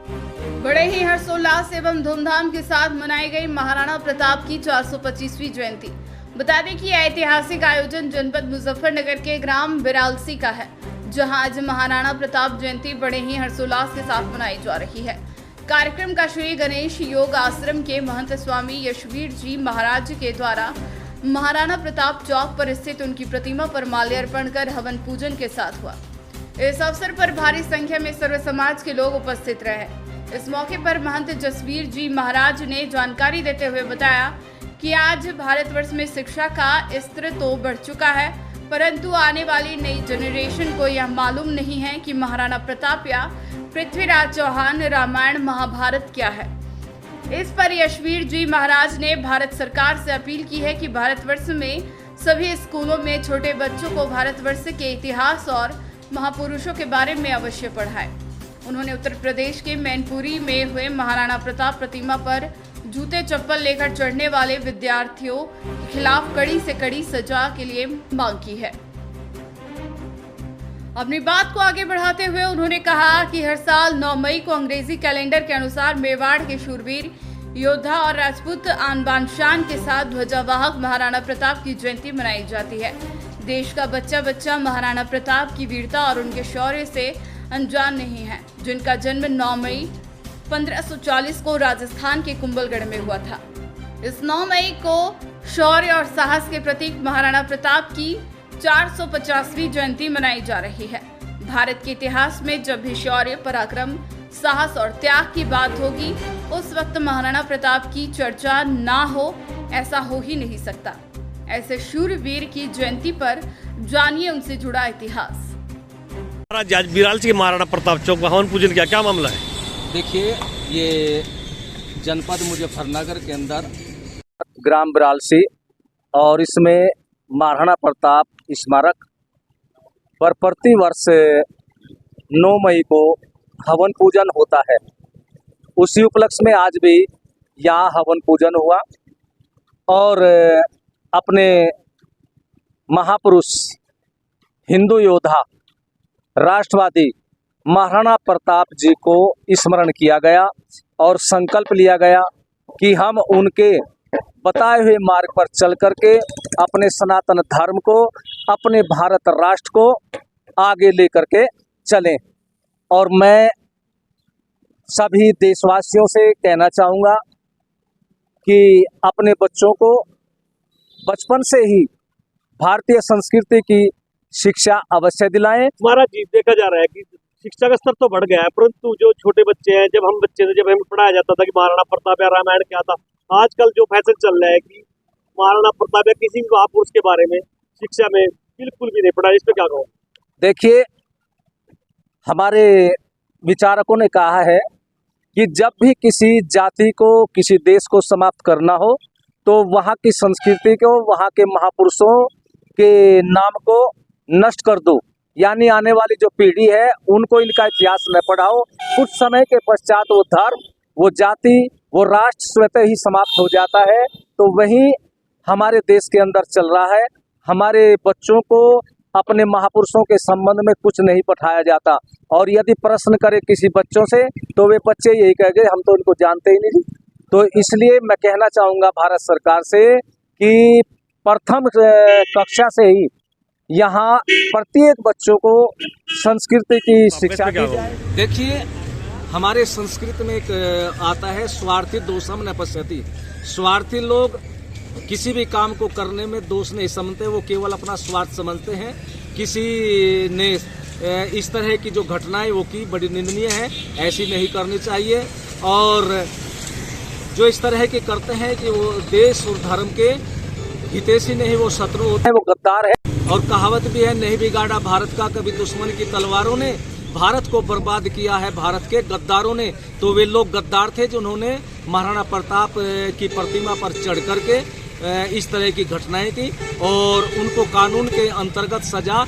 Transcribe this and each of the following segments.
बड़े ही हर्षोल्लास एवं धूमधाम के साथ मनाई गई महाराणा प्रताप की 425वीं जयंती। बता दें कि यह ऐतिहासिक आयोजन जनपद मुजफ्फरनगर के ग्राम बिरालसी का है, जहां आज महाराणा प्रताप जयंती बड़े ही हर्षोल्लास के साथ मनाई जा रही है। कार्यक्रम का श्री गणेश योग आश्रम के महंत स्वामी यशवीर जी महाराज के द्वारा महाराणा प्रताप चौक पर स्थित उनकी प्रतिमा पर माल्यार्पण कर हवन पूजन के साथ हुआ। इस अवसर पर भारी संख्या में सर्व समाज के लोग उपस्थित रहे। इस मौके पर महंत जसवीर जी महाराज ने जानकारी देते हुए बताया कि आज भारतवर्ष में शिक्षा का स्तर तो बढ़ चुका है, परंतु आने वाली नई जनरेशन को यह मालूम नहीं है कि महाराणा प्रताप या पृथ्वीराज चौहान रामायण महाभारत क्या है। इस पर यशवीर जी महाराज ने भारत सरकार से अपील की है कि भारतवर्ष में सभी स्कूलों में छोटे बच्चों को भारतवर्ष के इतिहास और महापुरुषों के बारे में अवश्य पढ़ाएं। उन्होंने उत्तर प्रदेश के मैनपुरी में हुए महाराणा प्रताप प्रतिमा पर जूते चप्पल लेकर चढ़ने वाले विद्यार्थियों के खिलाफ कड़ी से कड़ी सजा के लिए मांग की है। अपनी बात को आगे बढ़ाते हुए उन्होंने कहा कि हर साल 9 मई को अंग्रेजी कैलेंडर के अनुसार मेवाड़ के शूरवीर योद्धा और राजपूत आन बान शान के साथ ध्वजावाहक महाराणा प्रताप की जयंती मनाई जाती है। देश का बच्चा बच्चा महाराणा प्रताप की वीरता और उनके शौर्य से अनजान नहीं है, जिनका जन्म 9 मई 1540 को राजस्थान के कुंभलगढ़ में हुआ था। इस 9 मई को शौर्य और साहस के प्रतीक महाराणा प्रताप की 450वीं जयंती मनाई जा रही है। भारत के इतिहास में जब भी शौर्य, पराक्रम, साहस और त्याग की बात होगी, उस वक्त महाराणा प्रताप की चर्चा ना हो, ऐसा हो ही नहीं सकता। ऐसे शूरवीर की जयंती पर जानिए उनसे जुड़ा इतिहास। आज बिरालसी के महाराणा प्रताप चौक में हवन पूजन किया, क्या मामला है? देखिए, ये जनपद मुजफ्फरनगर के अंदर ग्राम बिरालसी और इसमें महाराणा प्रताप स्मारक पर प्रति वर्ष 9 मई को हवन पूजन होता है। उसी उपलक्ष्य में आज भी यहाँ हवन पूजन हुआ और अपने महापुरुष हिंदू योद्धा राष्ट्रवादी महाराणा प्रताप जी को स्मरण किया गया और संकल्प लिया गया कि हम उनके बताए हुए मार्ग पर चल करके अपने सनातन धर्म को, अपने भारत राष्ट्र को आगे लेकर के चलें। और मैं सभी देशवासियों से कहना चाहूँगा कि अपने बच्चों को बचपन से ही भारतीय संस्कृति की शिक्षा अवश्य दिलाएं। महाराज जी, देखा जा रहा है कि शिक्षा का स्तर तो बढ़ गया है, परंतु जो छोटे बच्चे हैं, जब हम बच्चे थे, जब हमें पढ़ाया जाता था कि महाराणा प्रताप या रामायण क्या था, आजकल जो फैशन चल रहा है कि महाराणा प्रताप या किसी भी महापुरुष के बारे में शिक्षा में बिल्कुल भी नहीं पढ़ा, इस पे क्या कहो? देखिए, हमारे विचारकों ने कहा है कि जब भी किसी जाति को, किसी देश को समाप्त करना हो तो वहाँ की संस्कृति को, वहाँ के महापुरुषों के नाम को नष्ट कर दो, यानी आने वाली जो पीढ़ी है उनको इनका इतिहास न पढ़ाओ। कुछ समय के पश्चात वो धर्म, वो जाति, वो राष्ट्र स्वतः ही समाप्त हो जाता है। तो वही हमारे देश के अंदर चल रहा है। हमारे बच्चों को अपने महापुरुषों के संबंध में कुछ नहीं पढ़ाया जाता, और यदि प्रश्न करे किसी बच्चों से तो वे बच्चे यही कहेंगे हम तो इनको जानते ही नहीं। तो इसलिए मैं कहना चाहूँगा भारत सरकार से कि प्रथम कक्षा से ही यहाँ प्रत्येक बच्चों को संस्कृति की शिक्षा दी जाए। देखिए, हमारे संस्कृत में एक आता है, स्वार्थी दोषम न पश्यति। स्वार्थी लोग किसी भी काम को करने में दोष नहीं समझते, वो केवल अपना स्वार्थ समझते हैं। किसी ने इस तरह की जो घटनाएं वो की, बड़ी निंदनीय है, ऐसी नहीं करनी चाहिए। और जो इस तरह के करते हैं कि वो देश और धर्म के हितैषी नहीं, वो शत्रु होते हैं, वो गद्दार है। और कहावत भी है, नहीं बिगाड़ा भारत का कभी दुश्मन की तलवारों ने, भारत को बर्बाद किया है भारत के गद्दारों ने। तो वे लोग गद्दार थे जिन्होंने महाराणा प्रताप की प्रतिमा पर चढ़ करके इस तरह की घटनाएं की, और उनको कानून के अंतर्गत सजा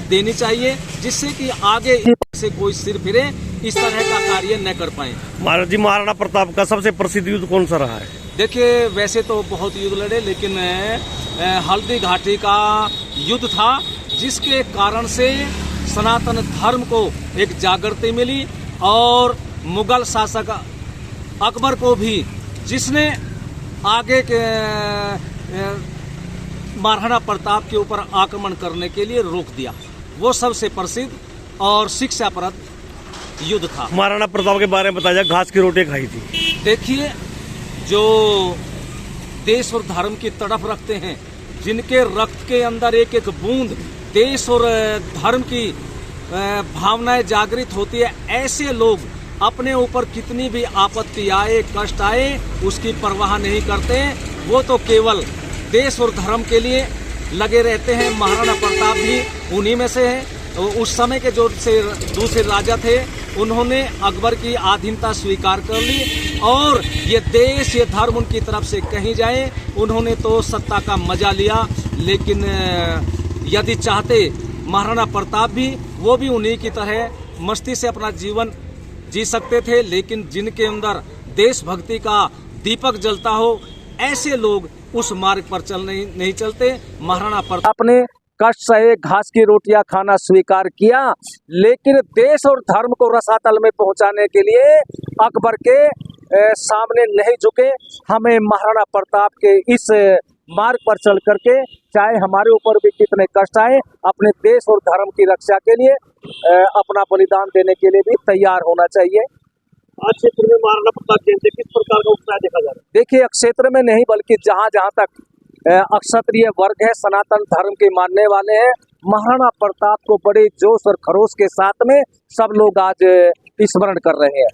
देनी चाहिए, जिससे कि आगे से कोई सिर फिरे इस तरह का कार्य न कर पाए। महाराज जी, महाराणा प्रताप का सबसे प्रसिद्ध युद्ध कौन सा रहा है? देखिए, वैसे तो बहुत युद्ध लड़े, लेकिन हल्दी घाटी का युद्ध था, जिसके कारण से सनातन धर्म को एक जागृति मिली और मुगल शासक अकबर को भी, जिसने आगे के महाराणा प्रताप के ऊपर आक्रमण करने के लिए रोक दिया। वो सबसे प्रसिद्ध और शिक्षाप्रद युद्ध था। महाराणा प्रताप के बारे में बताया, घास की रोटी खाई थी। देखिए, जो देश और धर्म की तड़प रखते हैं, जिनके रक्त के अंदर एक एक बूंद देश और धर्म की भावनाएं जागृत होती है, ऐसे लोग अपने ऊपर कितनी भी आपत्ति आए, कष्ट आए, उसकी परवाह नहीं करते। वो तो केवल देश और धर्म के लिए लगे रहते हैं। महाराणा प्रताप भी उन्हीं में से हैं। उस समय के जो दूसरे राजा थे, उन्होंने अकबर की अधीनता स्वीकार कर ली और ये देश, ये धर्म उनकी तरफ से कहीं जाए, उन्होंने तो सत्ता का मजा लिया। लेकिन यदि चाहते महाराणा प्रताप भी, वो भी उन्हीं की तरह मस्ती से अपना जीवन जी सकते थे। लेकिन जिनके अंदर देशभक्ति का दीपक जलता हो, ऐसे लोग उस मार्ग पर नहीं चलते। महाराणा प्रताप ने कष्ट सहे, घास की रोटियां खाना स्वीकार किया, लेकिन देश और धर्म को रसातल में पहुंचाने के लिए अकबर के सामने नहीं झुके। हमें महाराणा प्रताप के इस मार्ग पर चल करके, चाहे हमारे ऊपर भी कितने कष्ट आए, अपने देश और धर्म की रक्षा के लिए अपना बलिदान देने के लिए भी तैयार होना चाहिए। आज क्षेत्र में महाराणा प्रताप जयंती किस प्रकार का उत्साह देखा जा रहा है? देखिए, क्षेत्र में नहीं बल्कि जहाँ जहाँ तक अक्षत्रिय वर्ग है, सनातन धर्म के मानने वाले हैं, महाराणा प्रताप को बड़े जोश और खरोश के साथ में सब लोग आज स्मरण कर रहे हैं।